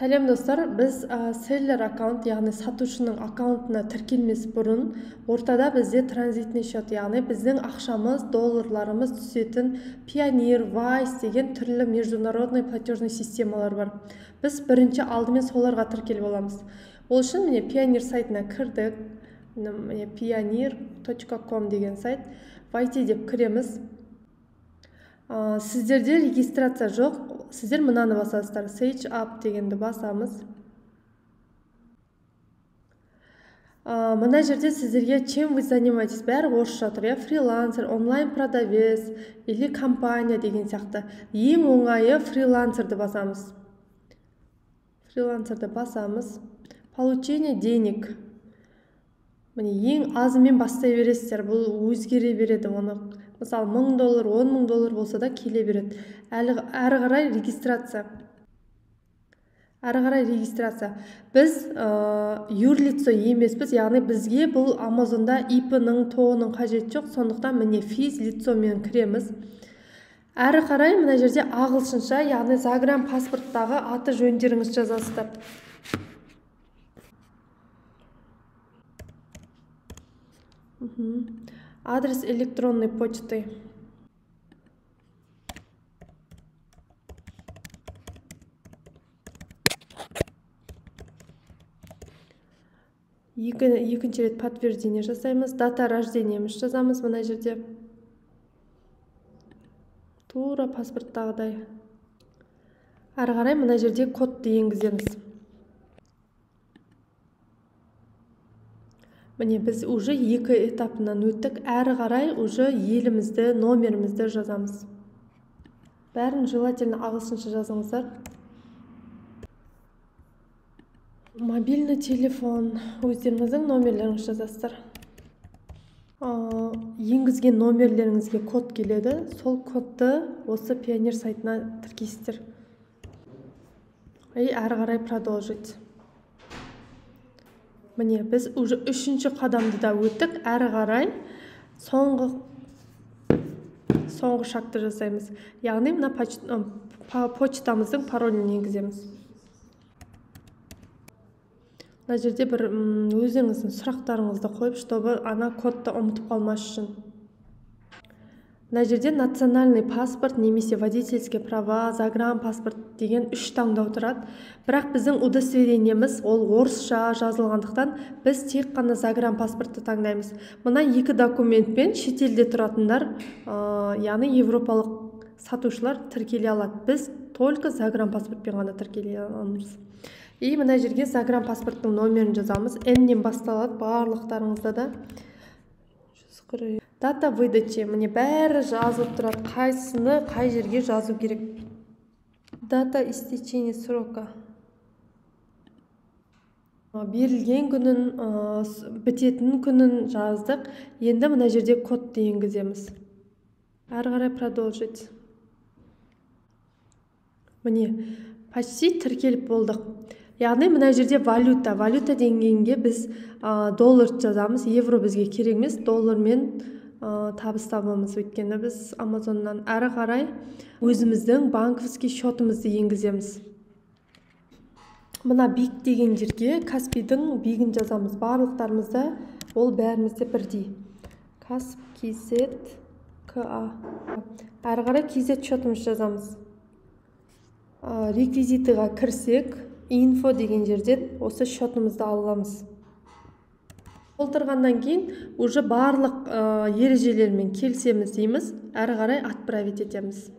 Сәлем достар, біз селлер аккаунт, яғни сатушының аккаунтына тіркелмес бұрын ортада бізде транзитный счет, яғни біздің ақшамыз, долларларымыз түсетін Payoneer, Wise деген түрлі международный платежный системалар бар. Біз бірінші алдымен соларға тіркеліп оламыз. Ол үшін міне Payoneer сайтына кірдік. Міне payoneer.com деген сайт. Войти деп кіреміз. Сіздерде регистрация жоқ, сіздер мынаны басасыздар. Sage Up дегенді басамыз. Мына жерде сіздерге чем вы занимаетесь бәрі орысша тұр. Фрилансер, онлайн продавец или компания деген сияқты. Ең оңайы фрилансерді басамыз. Фрилансерді басамыз. Получение денег. Міне ең азымен бастай бересіздер. Бұл өзгере береді оны. Мысалы $1000, $10,000 болса да келе береді. Әрі қарай регистрация. Біз юрлицо емеспіз, яғни бізге бұл Амазонда IP-ның, тоғының қажет жоқ, сондықтан міне физлицомен кіреміз. Әрі қарай мына жерде ағылшынша, яғни Загран паспорттағы аты жөндеріңіз жазасыздар. Адрес электронной почты. Екінші рет подтверждение жасаймыз. Дата рождениеміз жазамыз мына жерде. Тура паспорттағыдай. Әрі қарай мына жерде кодты енгіземіз. Міне біз уже екі этапынан өттік. Әрі қарай уже елімізді, номерімізді жазамыз. Бәрін желательно ағылшынша жазыңыздар. Мобильный телефон. Өздеріңіздің номерлеріңіз жазасыздар. Енгізген номерлеріңізге код келеді. Сол кодты осы Payoneer сайтына тіркейсіздер. Әрі қарай продолжить. Міне, біз уже үшінші қадамды да өттік. Әрі қарай соңғы шакты жасаймыз. Яғни мына почтамыздың паролін енгіземіз. Мына жерде бір өзіңіздің сұрақтарыңызды қойып, чтобы ана кодты ұмытып қалмас үшін. Мына жерде национальный паспорт, немесе водительский права, загран паспорт деген үш таңдау тұрады. Бірақ біздің удостоверениеміз ол орысша жазылғандықтан біз тек қана загран паспортты таңдаймыз. Мына екі документпен шетелде тұратындар, яғни европалық сатушылар тіркеле алады. Біз только загран паспортпен ғана тіркеле аламыз. И мына жерге загран паспорттың номерін жазамыз. N-нен басталады барлықтарыңызда да. Дата выдачи. Міне бәрі жазылып тұрады. Қайсыны қай жерге жазу керек. Дата истечения срока. Берілген күнін, бітетін күнін жаздық. Енді мына жерде кодты енгіземіз. Әрі қарай продолжить. Міне, почти тіркеліп болдық. Яғни мына жерде валюта. Валюта деңгейінде біз доллар жазамыз. Евро бізге керек емес, доллармен табыс табамыз. Өйткені біз Амазоннан. Әрі қарай өзіміздің банковский счетымызды енгіземіз. Мына биг деген жерге Каспийдің бигін жазамыз. Барлықтарымызда ол бәрімізде бірдей. Касп, KZ, КА. Әрі қарай KZ счетымыз жазамыз. Реквизитіға кірсек, инфо деген жерден осы счетымызды аламыз. Толтырғаннан кейін уже барлық ережелермен келісеміз дейміз. Әрі қарай отправить етеміз.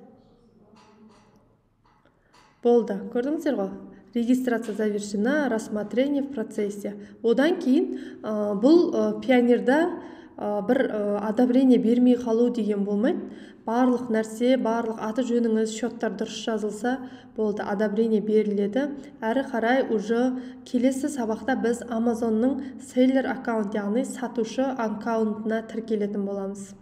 Болды, көрдіңіздер ғой? Регистрация завершена, рассмотрение в процессе. Одан кейін бұл Payoneer'да бір одобрение бермей қалу деген болмайды. Барлық нәрсе, барлық аты жөніңіз, счеттар дұрыс жазылса, болды, одобрение беріледі. Әрі қарай уже келесі сабақта біз Амазонның селлер аккаунт, яғни сатушы аккаунтына тіркелетін боламыз.